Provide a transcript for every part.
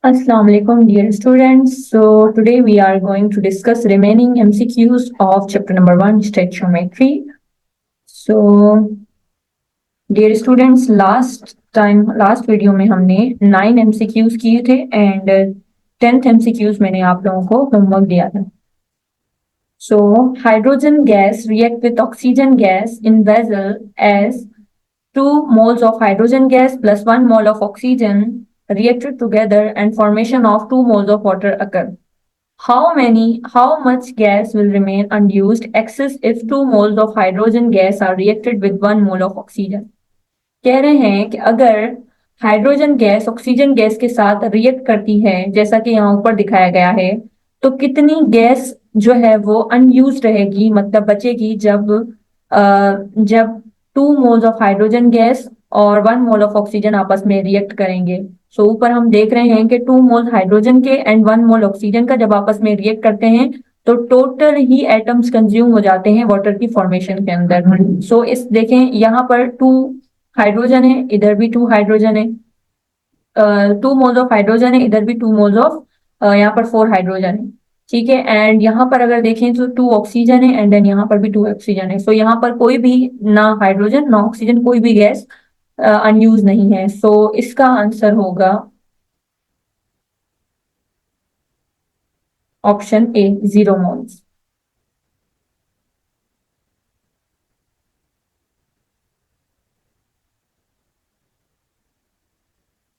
Assalamu alaikum, dear students. So today we are going to discuss remaining MCQs of chapter number 1, stoichiometry. So dear students, last video में हमने 9 MCQs किए थे and 10th MCQs मैंने आप लोगों को homework दिया था. So hydrogen gas react with oxygen gas in vessel as 2 moles of hydrogen gas plus 1 mole of oxygen reacted together and formation of 2 moles of water occur. How much gas will remain unused excess if 2 moles of hydrogen gas are reacted with 1 mole of oxygen? कह रहे हैं कि अगर hydrogen gas oxygen gas के साथ react करती है जैसा कि यहाँ ऊपर दिखाया गया है तो कितनी गैस जो है वो अनयूज रहेगी मतलब बचेगी जब 2 मोल्स ऑफ हाइड्रोजन गैस और 1 मोल ऑफ ऑक्सीजन आपस में रिएक्ट करेंगे. सो ऊपर हम देख रहे हैं कि 2 मोल हाइड्रोजन के एंड 1 मोल ऑक्सीजन का जब आपस में रिएक्ट करते हैं तो टोटल ही एटम्स कंज्यूम हो जाते हैं वाटर की फॉर्मेशन के अंदर. सो इस देखें यहाँ पर 2 हाइड्रोजन है, इधर भी 2 हाइड्रोजन है, 2 मोल्स ऑफ हाइड्रोजन है, इधर भी 2 मोल्स ऑफ यहाँ पर 4 हाइड्रोजन है. ठीक है, एंड यहाँ पर अगर देखें तो 2 ऑक्सीजन है एंड देन यहाँ पर भी 2 ऑक्सीजन है. सो यहाँ पर कोई भी ना हाइड्रोजन ना ऑक्सीजन कोई भी गैस अनयूज नहीं है. सो इसका आंसर होगा option A 0 moles.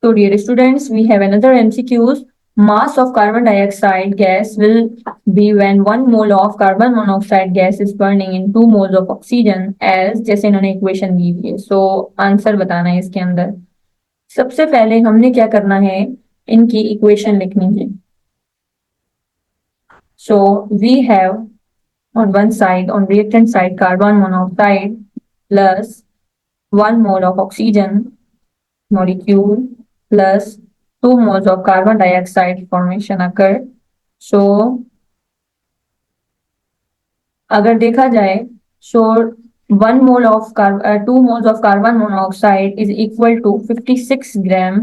So dear students, we have another MCQs. Mass of carbon dioxide gas will be when 1 mole of carbon monoxide gas is burning in 2 moles of oxygen as जैसे इन्होंने equation दी हुई है. So answer बताना है इसके अंदर. सबसे पहले हमने क्या करना है, इनकी इक्वेशन लिखनी है. So we have on one side, on reactant side, carbon monoxide plus 1 mole of oxygen molecule plus 2 moles of carbon dioxide formation occur. So अगर देखा जाए so 1 mole of 2 moles of carbon monoxide is equal to 56 gram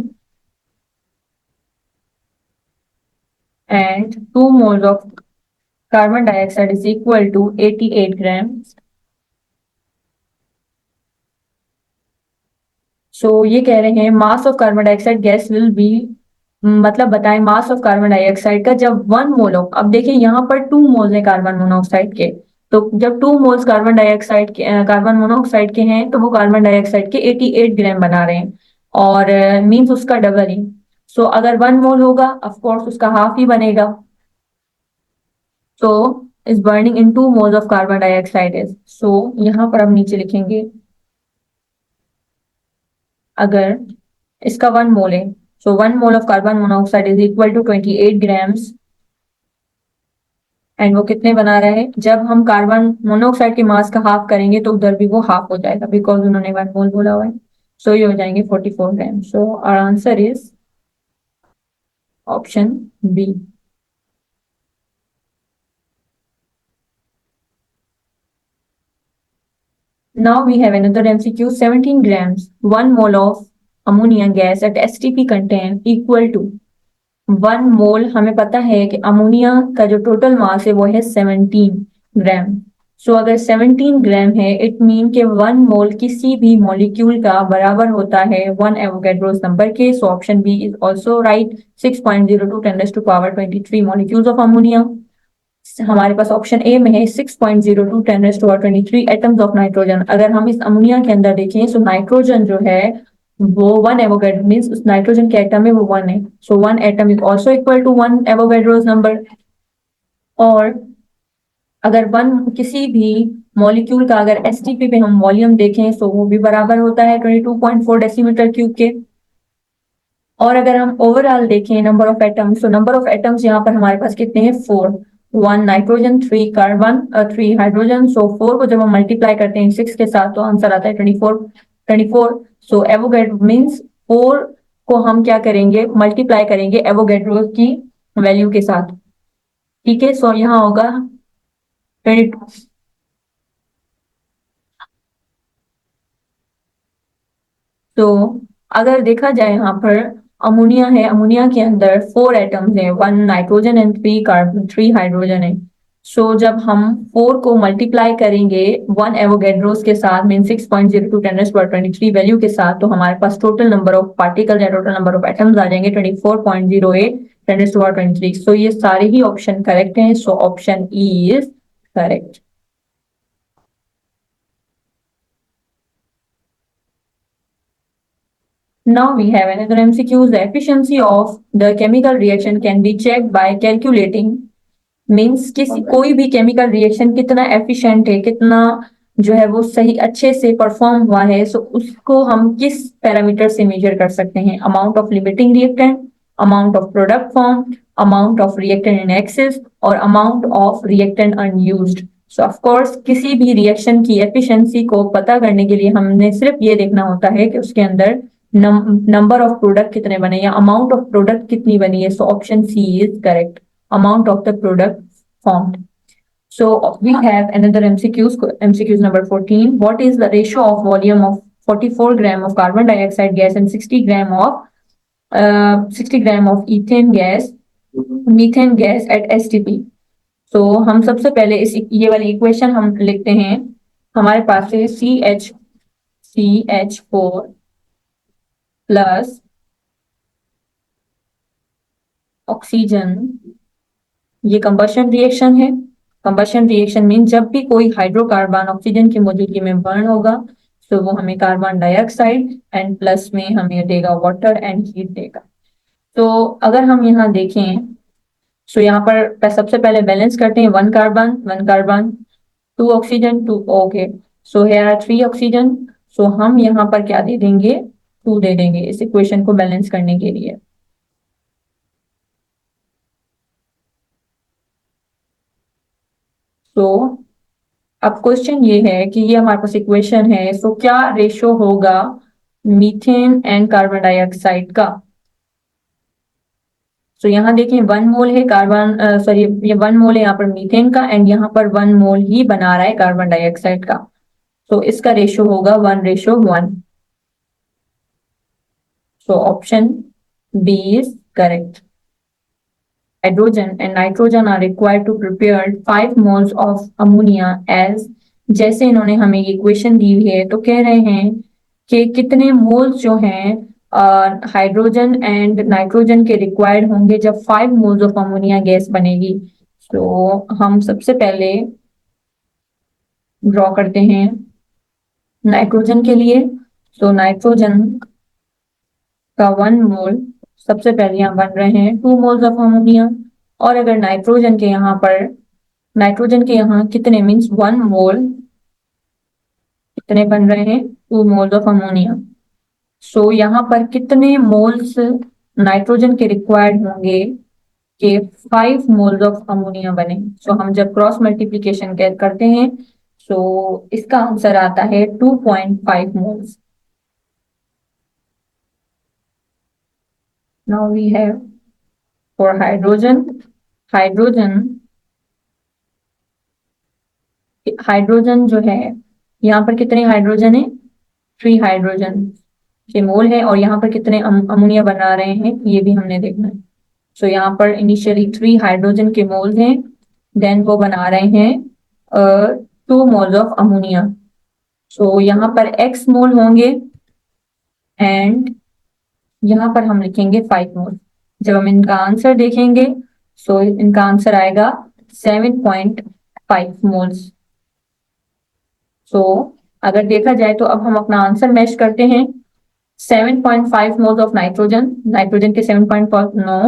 and 2 moles of carbon dioxide is equal to 88 grams. सो ये कह रहे हैं mass of carbon dioxide gas will be, मतलब बताएं mass of carbon dioxide का जब 1 mole of, अब देखिए यहाँ पर 2 मोल्स है कार्बन मोनोऑक्साइड के, तो जब 2 मोल्स कार्बन डाइऑक्साइड के कार्बन मोनोऑक्साइड के हैं तो वो कार्बन डाइऑक्साइड के 88 ग्राम बना रहे हैं और मीन्स उसका डबल ही. सो अगर 1 मोल होगा ऑफ कोर्स उसका हाफ ही बनेगा. So is burning in 2 moles of carbon dioxide is. So यहाँ पर हम नीचे लिखेंगे अगर इसका 1 मोल है so 1 mole of carbon monoxide is equal to 28 grams and वो कितने बना रहा है, जब हम कार्बन मोनोऑक्साइड के मास का हाफ करेंगे तो उधर भी वो हाफ हो जाएगा बिकॉज उन्होंने 1 मोल बोला हुआ है. सो ये हो जाएंगे 44 gram. So our answer is option B. Now we have another MCQ. 17 grams 1 mole of ammonia gas at STP contain equal to 1 मोल. हमें पता है कि अमोनिया का जो टोटल मास है वो है 17 ग्राम. सो अगर 17 ग्राम है इट मीन के 1 मोल किसी भी मॉलिक्यूल का बराबर होता है 1 एवोगैड्रोस नंबर के. So option B is also right. 6.02 10 to power 23 molecules of ammonia. हमारे पास ऑप्शन ए में है 6.02 10 to power 23 atoms of nitrogen. अगर हम इस अमोनिया के अंदर देखें सो नाइट्रोजन जो है वो 1 एवोगैड्रो मीन्स उस नाइट्रोजन के एटम में वो 1 है. So 1 atom is also equal to 1 Avogadro's number. और अगर 1 किसी भी मॉलिक्यूल का अगर एसटीपी पे हम वॉल्यूम देखें तो वो भी बराबर होता है 22.4 डेसीमीटर क्यूब के. और अगर हम ओवरऑल देखें नंबर ऑफ एटम्स तो नंबर ऑफ एटम्स यहाँ पर हमारे पास कितने हैं 4. 1 नाइट्रोजन 3 कार्बन 3 हाइड्रोजन. सो 4 को जब हम मल्टीप्लाई करते हैं 6 के साथ तो आंसर आता है 24. सो एवोगैड्रो मीन्स 4 को हम क्या करेंगे मल्टीप्लाई करेंगे एवोगैड्रो की वैल्यू के साथ. ठीक है, सो यहाँ होगा 22. तो अगर देखा जाए यहाँ पर अमोनिया है, अमोनिया के अंदर 4 एटम्स हैं, 1 नाइट्रोजन एंड 3 कार्बन, 3 हाइड्रोजन है। सो जब हम 4 को मल्टीप्लाई करेंगे 1 एवोगैड्रोस के साथ, मीन 6.02 10⁻23 वैल्यू के साथ, तो हमारे पास टोटल नंबर ऑफ पार्टिकल या टोटल नंबर ऑफ एटम्स आ जाएंगे 24.08 10⁻23। सो ये सारे ही ऑप्शन करेक्ट हैं। So option E is correct. Now we have another MCQ. The efficiency of the chemical reaction can be checked by calculating, means किसी कोई भी chemical reaction कितना efficient है, कितना जो है वो सही अच्छे से परफॉर्म हुआ है, सो उसको हम किस पैरामीटर से मेजर कर सकते हैं? Amount of limiting reactant, amount of product form, amount of reactant in excess और amount of reactant unused. So of course किसी भी रिएक्शन की एफिशिएंसी को पता करने के लिए हमने सिर्फ ये देखना होता है कि उसके अंदर नंबर ऑफ प्रोडक्ट कितने बने या अमाउंट ऑफ प्रोडक्ट कितनी बनी है। So option C is correct, amount of the product formed. So we have another MCQs number 14. What is the ratio of volume of 44 gram of carbon dioxide gas and 60 gram of methane gas at STP? So हम सबसे पहले ये वाली equation हम लिखते हैं। हमारे पास है CH4 प्लस ऑक्सीजन, ये कंबशन रिएक्शन है। कंबशन रिएक्शन मीन जब भी कोई हाइड्रोकार्बन ऑक्सीजन की मौजूदगी में बर्न होगा तो वो हमें कार्बन डाइऑक्साइड एंड प्लस में हमें देगा वाटर एंड हीट देगा। तो अगर हम यहाँ देखें, सो यहाँ पर सबसे पहले बैलेंस करते हैं, 1 carbon 2 oxygen 2, okay. So here are 3 oxygen. So हम यहाँ पर क्या दे देंगे? 2 दे देंगे इस इक्वेशन को बैलेंस करने के लिए। तो अब क्वेश्चन ये है कि ये हमारे पास इक्वेशन है, सो क्या रेशो होगा मीथेन एंड कार्बन डाइऑक्साइड का? सो यहाँ देखें 1 मोल है कार्बन, सॉरी ये 1 मोल है यहाँ पर मीथेन का एंड यहाँ पर 1 मोल ही बना रहा है कार्बन डाइऑक्साइड का। तो इसका रेशो होगा 1:1। So option B is correct. Hydrogen and nitrogen are required to prepare 5 moles of ammonia as, जैसे इन्होंने हमें ये इक्वेशन दी हुई है तो कह रहे हैं कि कितने मोल्स जो हैं हाइड्रोजन एंड नाइट्रोजन के रिक्वायर्ड होंगे जब 5 मोल्स ऑफ अमोनिया गैस बनेगी। तो हम सबसे पहले ड्रॉ करते हैं नाइट्रोजन के लिए। तो नाइट्रोजन का 1 मोल सबसे पहले यहाँ बन रहे हैं 2 मोल्स ऑफ अमोनिया, और अगर नाइट्रोजन के यहाँ कितने मीन्स 1 मोल कितने बन रहे हैं? 2 मोल्स ऑफ अमोनिया। सो यहाँ पर कितने मोल्स नाइट्रोजन के रिक्वायर्ड होंगे कि 5 मोल्स ऑफ अमोनिया बने? सो हम जब क्रॉस मल्टीप्लीकेशन करते हैं सो इसका आंसर आता है 2.5 moles. Now we have for hydrogen जो है यहाँ पर कितने हाइड्रोजन है? 3 हाइड्रोजन के मोल है, और यहाँ पर कितने अमोनिया बना रहे हैं ये भी हमने देखना है। सो यहाँ पर इनिशियली 3 हाइड्रोजन के मोल्स हैं, देन वो बना रहे हैं 2 मोल्स ऑफ अमोनिया। सो यहाँ पर x मोल होंगे एंड यहाँ पर हम लिखेंगे 5 मोल। जब हम इनका आंसर देखेंगे सो इनका आंसर आएगा 7.5 मोल्स। सो अगर देखा जाए तो अब हम अपना आंसर मैच करते हैं। 7.5 मोल्स ऑफ नाइट्रोजन के 7.5 नो,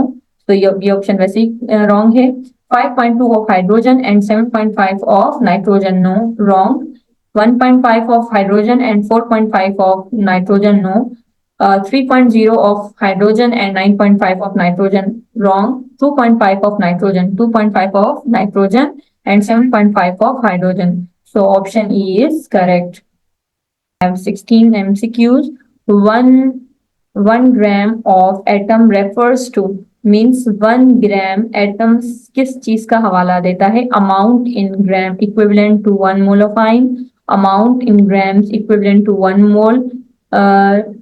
तो ये ऑप्शन वैसे ही रॉन्ग है। 5.2 of hydrogen and 7.5 of nitrogen, no wrong. 1.5 of hydrogen and 4.5 of nitrogen, no. 3.0 of hydrogen and 9.5 of nitrogen, wrong. 2.5 of nitrogen, 2.5 of nitrogen and 7.5 of hydrogen. So option E is correct. I have 16 MCQs. 1 gram of atom refers to, means 1 gram atom किस चीज का हवाला देता है? Amount in gram equivalent to 1 mole of iron, amount in grams equivalent to 1 mole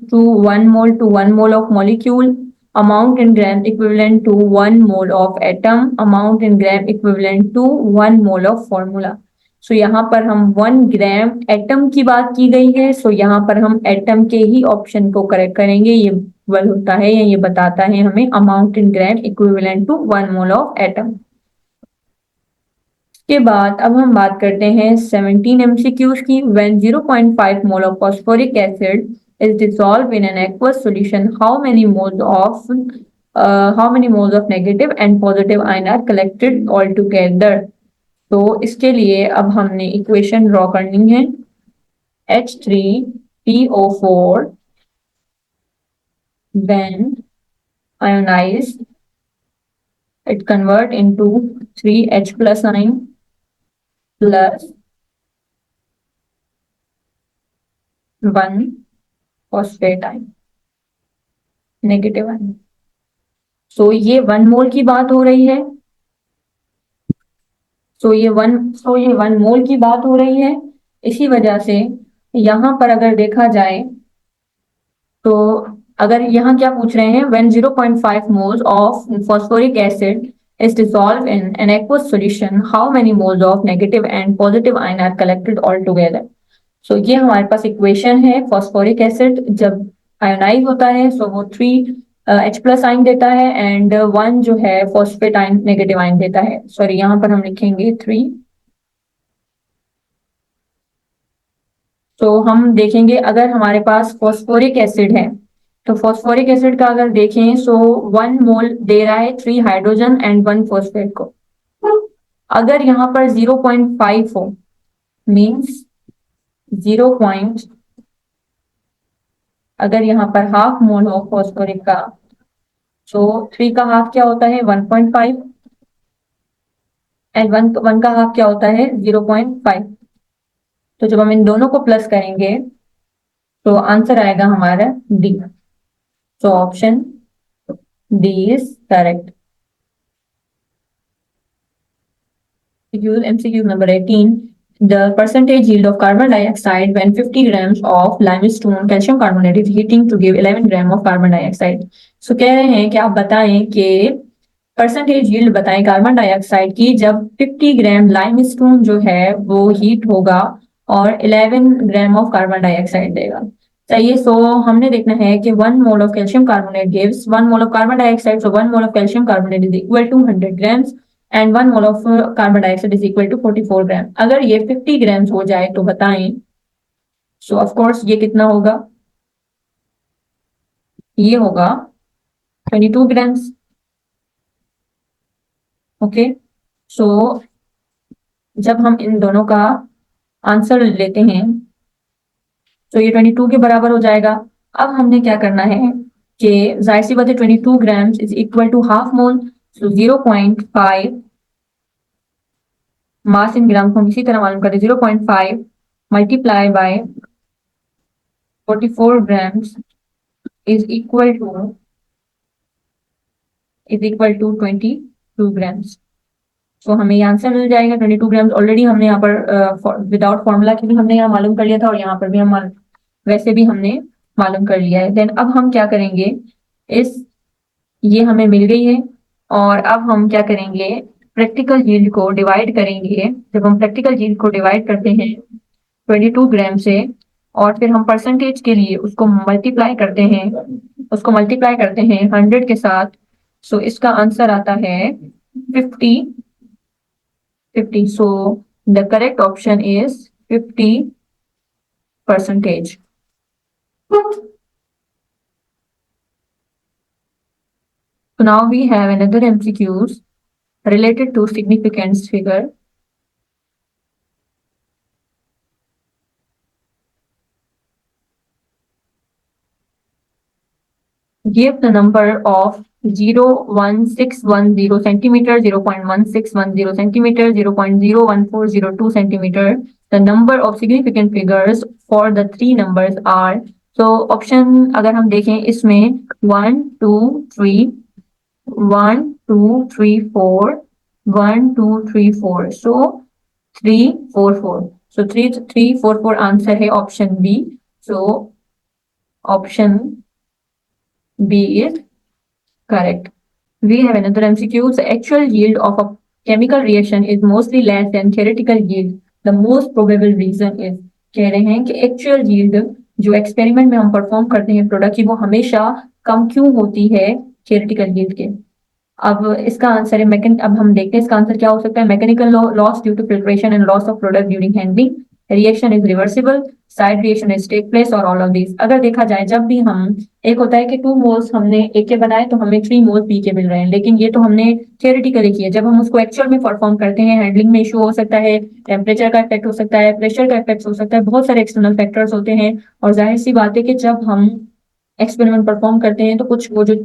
to 1 mole of molecule, amount in gram equivalent to 1 mole of atom, amount in gram equivalent to 1 mole of formula. सो यहाँ पर हम 1 gram atom की बात की गई है, सो यहाँ पर हम एटम के ही ऑप्शन को करेक्ट करेंगे। ये वल होता है या ये बताता है हमें amount in gram equivalent to 1 mole of atom. के बाद अब हम बात करते हैं 17 MCQs की। When 0.5 mole of phosphoric acid is dissolved in an aqueous solution, how many moles of negative and positive ion are collected all together? तो इसके लिए अब हमने इक्वेशन ड्रॉ करनी है। H3PO4 when ionized it convert into 3H plus ion plus 1 phosphate ion negative ion. So ये 1 मोल की बात हो रही है। सो ये 1 मोल की बात हो रही है। इसी वजह से यहाँ पर अगर देखा जाए तो अगर यहाँ क्या पूछ रहे हैं, when 0.5 moles of phosphoric acid is dissolved in an aqueous solution, how many moles of negative and positive ion are collected all together? सो ये हमारे पास इक्वेशन है। फॉस्फोरिक एसिड जब आयोनाइज होता है सो वो 3H प्लस आइन देता है एंड 1 जो है फॉस्फेट आइन नेगेटिव आइन देता है। सॉरी यहाँ पर हम लिखेंगे 3। तो हम देखेंगे अगर हमारे पास फॉस्फोरिक एसिड है तो फॉस्फोरिक एसिड का अगर देखें सो 1 मोल दे रहा है 3 हाइड्रोजन एंड 1 फॉस्फेट को। अगर यहाँ पर 0.5 हो मीन्स 0. अगर यहाँ पर हाफ मोल हो फॉस्फोरिक का तो 3 का हाफ क्या होता है 1.5 एंड 1 का हाफ क्या होता है 0.5। तो जब हम इन दोनों को प्लस करेंगे तो आंसर आएगा हमारा डी। तो option D is correct. MCQ number 18. The percentage yield of carbon dioxide when 50 grams of limestone calcium carbonate is heating to give 11 gram of carbon dioxide. So कह रहे हैं कि आप बताएं कि परसेंटेज यील्ड बताएं कार्बन डाइऑक्साइड की जब 50 ग्राम लाइमस्टोन जो है वो हीट होगा और 11 ग्राम ऑफ कार्बन डाइऑक्साइड देगा। चाहिए सो हमने देखना है कि 1 मोल of calcium carbonate gives 1 mole of carbon dioxide, so 1 mole of calcium carbonate is equal to 100 grams and 1 mole of carbon dioxide is equal to 44 gram. अगर ये 50 ग्राम्स हो जाए तो बताएं। सो ऑफ कोर्स ये कितना होगा, ये होगा 22 ग्राम्स। ओके सो जब हम इन दोनों का आंसर लेते हैं तो ये 22 के बराबर हो जाएगा। अब हमने क्या करना है कि जाहिर सी बात है 22 grams is equal to half mole, so 0.5 mass in gram को हम इसी तरह मालूम करें 0.5 multiply by 44 grams is equal to 22 grams. तो हमें ये आंसर मिल जाएगा 22 ग्राम्स। ऑलरेडी हमने यहाँ पर विदाउट फॉर्मूला की भी हमने यहाँ मालूम कर लिया था और यहाँ पर भी हम वैसे भी हमने मालूम कर लिया है। देन अब हम क्या करेंगे, ये हमें मिल गई है और अब हम क्या करेंगे प्रैक्टिकल यील्ड को डिवाइड करेंगे। जब हम प्रैक्टिकल यील्ड को डिवाइड करते हैं 22 ग्राम से और फिर हम परसेंटेज के लिए उसको मल्टीप्लाई करते हैं 100 के साथ, सो इसका आंसर आता है 50। So the correct option is 50%. So now we have another MCQs related to significance figure. Give the number of 0.1610 centimeter, 0.1610 centimeter, 0.01402 centimeter. The number of significant figures for the three numbers are. So option अगर हम देखें इसमें 1 2 3 1 2 3 4 1 2 3 4, so 3 4 4, so 3 3 4 4 answer है option B. So option B is Correct. We have another MCQ. The actual yield of a chemical reaction is mostly less than theoretical yield. The most probable reason is, कह रहे हैं कि actual yield जो experiment में हम perform करते हैं product की वो हमेशा कम क्यों होती है थियोरेटिकल यील्ड के। अब इसका आंसर है अब हम देखते हैं इसका आंसर क्या हो सकता है। Mechanical loss due to filtration and loss of product during handling, reaction is reversible, side reaction is take place और ऑल ऑफ दिस। अगर देखा जाए जब भी हम, एक होता है कि 2 मोल्स हमने ए के बनाए तो हमें 3 मोल्स बी के मिल रहे हैं, लेकिन ये तो हमने थियोरेटिकली किया। जब हम उसको एक्चुअल में परफॉर्म करते हैं हैंडलिंग में इशू हो सकता है, टेम्परेचर का इफेक्ट हो सकता है, प्रेशर का इफेक्ट हो सकता है, बहुत सारे एक्सटर्नल फैक्टर्स होते हैं। और जाहिर सी बात है कि जब हम एक्सपेरिमेंट परफॉर्म करते हैं तो कुछ वो जो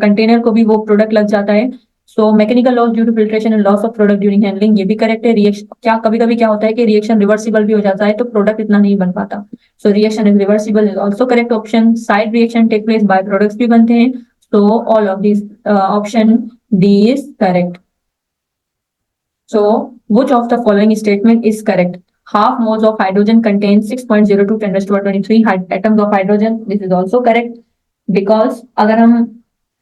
कंटेनर को भी वो प्रोडक्ट लग जाता है। So mechanical loss due to filtration and loss of product during handling, ये भी करेक्ट है। रिएक्शन क्या कभी कभी क्या होता है कि रिएक्शन रिवर्सिबल भी हो जाता है तो प्रोडक्ट इतना नहीं बन पाता। So reaction is reversible is also correct option. Side reaction take place, by products भी बनते हैं। So all of this option D is correct. So, which of the following statement is correct? Half moles of hydrogen contains 6.02 10 raised to power 23 atoms of hydrogen. This is also correct because अगर हम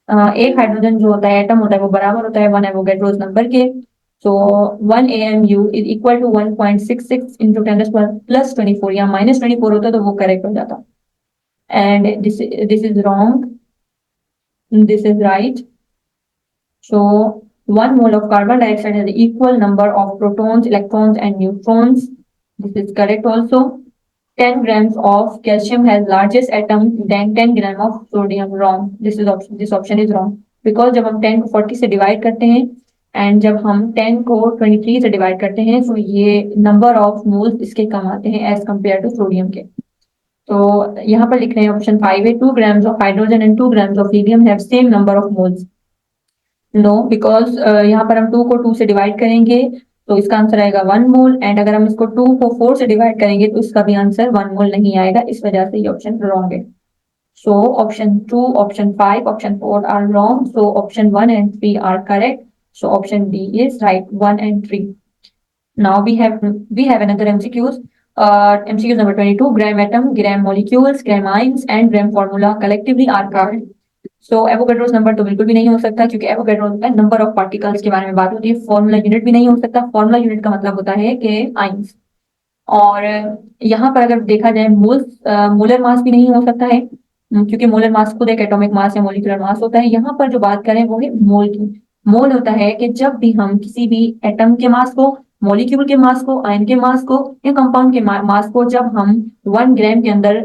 एक hydrogen जो होता है atom होता है वो बराबर होता है 1 एवोगैड्रोस नंबर के। So 1 AMU is equal to 1.66 into 10 raised to power plus 24 या माइनस 24 होता तो वो करेक्ट हो जाता। And this is wrong, this is right. So 1 mole of carbon dioxide has equal number of protons, electrons and neutrons. This is correct also. 10 grams of calcium has largest atom than 10 gram of sodium. Wrong. This option is wrong because जब हम 10 को 40 से divide करते हैं and जब हम 10 को 23 से डिवाइड करते हैं तो ये नंबर ऑफ मोल्स इसके कम आते हैं एज कंपेयर टू सोडियम के। तो यहाँ पर लिख रहे हैं ऑप्शन 5 है 2 grams of hydrogen and 2 grams of helium have same number of moles. No because यहाँ पर हम 2 को 2 से डिवाइड करेंगे तो इसका आंसर आएगा 1 मोल एंड अगर हम इसको 2 को 4 से डिवाइड करेंगे तो इसका भी आंसर 1 मोल नहीं आएगा। इस वजह से ये ऑप्शन रॉन्ग है। So option 2, option 5, option 4 are wrong. So option 1 and 3 are correct. So option D is right, 1 and 3। Now we have another MCQs. MCQs number 22, gram atom, gram molecules, gram ions and gram formula collectively are called. So Avogadro's number तो बिल्कुल भी नहीं हो सकता क्योंकि Avogadro's में number of particles के बारे में बात होती है। फॉर्मूला यूनिट भी नहीं हो सकता। फॉर्मूला यूनिट का मतलब होता है कि आइंस। और यहाँ पर अगर देखा जाए मोलर मास भी नहीं हो सकता है क्योंकि मोलर मास खुद एक एटॉमिक मास या मोलिकुलर मास होता है। यहाँ पर जो बात करें वो है मोल की। मोल होता है कि जब भी हम किसी भी एटम के मास को, मॉलिक्यूल के मास को, आयन के मास को या कंपाउंड के मास को जब हम 1 ग्राम के अंदर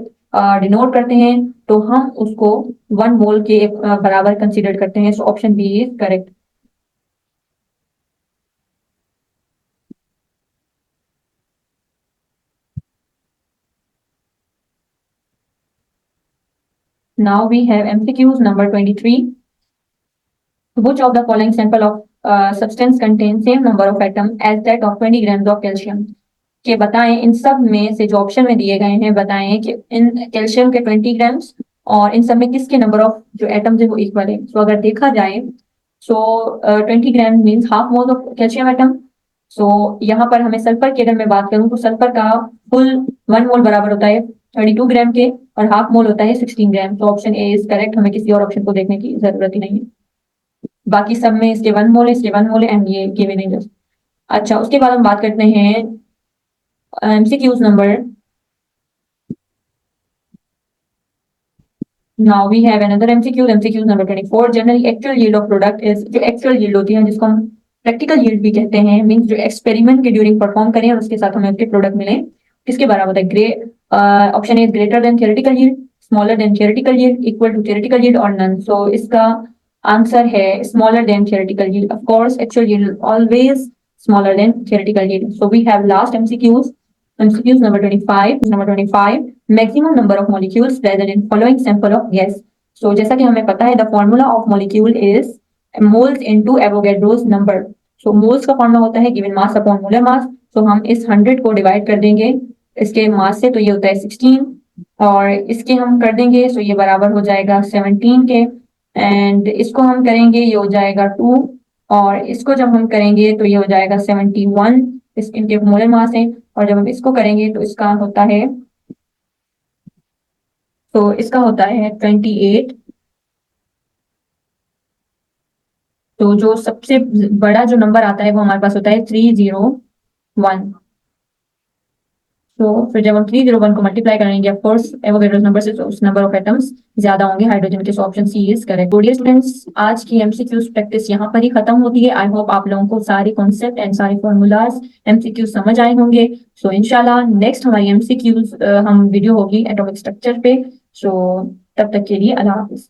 डिनोट करते हैं तो हम उसको 1 मोल के बराबर कंसीडर करते हैं। So option B is correct. Now we have MCQs number 23. Which of the following sample of substance contains same number of atom as that of 20 grams of calcium? कि बताएं इन सब में से जो ऑप्शन में दिए गए हैं बताएं कि इन कैल्शियम के 20 ग्राम्स और इन सब में किसके नंबर ऑफ जो एटम्स है वो इक्वल है। सो अगर देखा जाए so 20 gram means half mole of calcium atom. So यहाँ पर हमें सल्फर की अगर मैं बात करूँ तो सल्फर का फुल 1 मोल बराबर होता है 32 ग्राम के और हाफ मोल होता है 16 ग्राम। तो ऑप्शन ए इज करेक्ट, हमें किसी और ऑप्शन को देखने की जरूरत ही नहीं है। बाकी सब में इसके 1 मोल है, इसके 1 मोल है एंड ये गिवन है जस्ट। अच्छा, उसके बाद हम बात करते हैं MCQs number. Now we have another MCQ number 24. Generally actual yield of product is, जो actual yield होती है जिसको हम प्रैक्टिकल yield भी कहते हैं, मीन्स जो एक्सपेरिमेंट के ड्यूरिंग परफॉर्म करें और उसके साथ हमें उसके प्रोडक्ट मिले, किसके बराबर होता है। Option is greater than theoretical yield, smaller than theoretical yield, equal to theoretical yield और नन। सो इसका आंसर है smaller than theoretical yield। Of course actual yield always smaller than theoretical yield. So we have last MCQs. MCQs number 25. Number 25. Maximum number of molecules present in following sample of gas. So जैसा कि हमें पता है the formula of molecule is moles into Avogadro's number. So moles का formula होता है given mass upon molar mass. So हम इस 100 को डिवाइड कर देंगे इसके मास से तो ये होता है 16 और इसके हम कर देंगे तो ये बराबर हो जाएगा 17 के एंड इसको हम करेंगे ये हो जाएगा 2 और इसको जब हम करेंगे तो ये हो जाएगा 71। इनके मोलर मास है और जब हम इसको करेंगे तो इसका होता है 28 तो जो सबसे बड़ा जो नंबर आता है वो हमारे पास होता है 301। तो फिर जब हम 301 को मल्टीप्लाई करेंगे ऑफ कोर्स एवोगैड्रोस नंबर से, तो उस नंबर ऑफ एटम्स ज्यादा होंगे हाइड्रोजन के। So option C is correct. तो डियर स्टूडेंट्स, आज की एमसीक्यूज प्रैक्टिस यहाँ पर ही खत्म होती है। आई होप आप लोगों को सारे कॉन्सेप्ट एंड सारे फॉर्मूलाज एमसीक्यू समझ आए होंगे। सो इंशाल्लाह नेक्स्ट हमारी एमसीक्यूज हम वीडियो होगी एटॉमिक स्ट्रक्चर पे। सो तब तक के लिए अल्लाह हाफिज।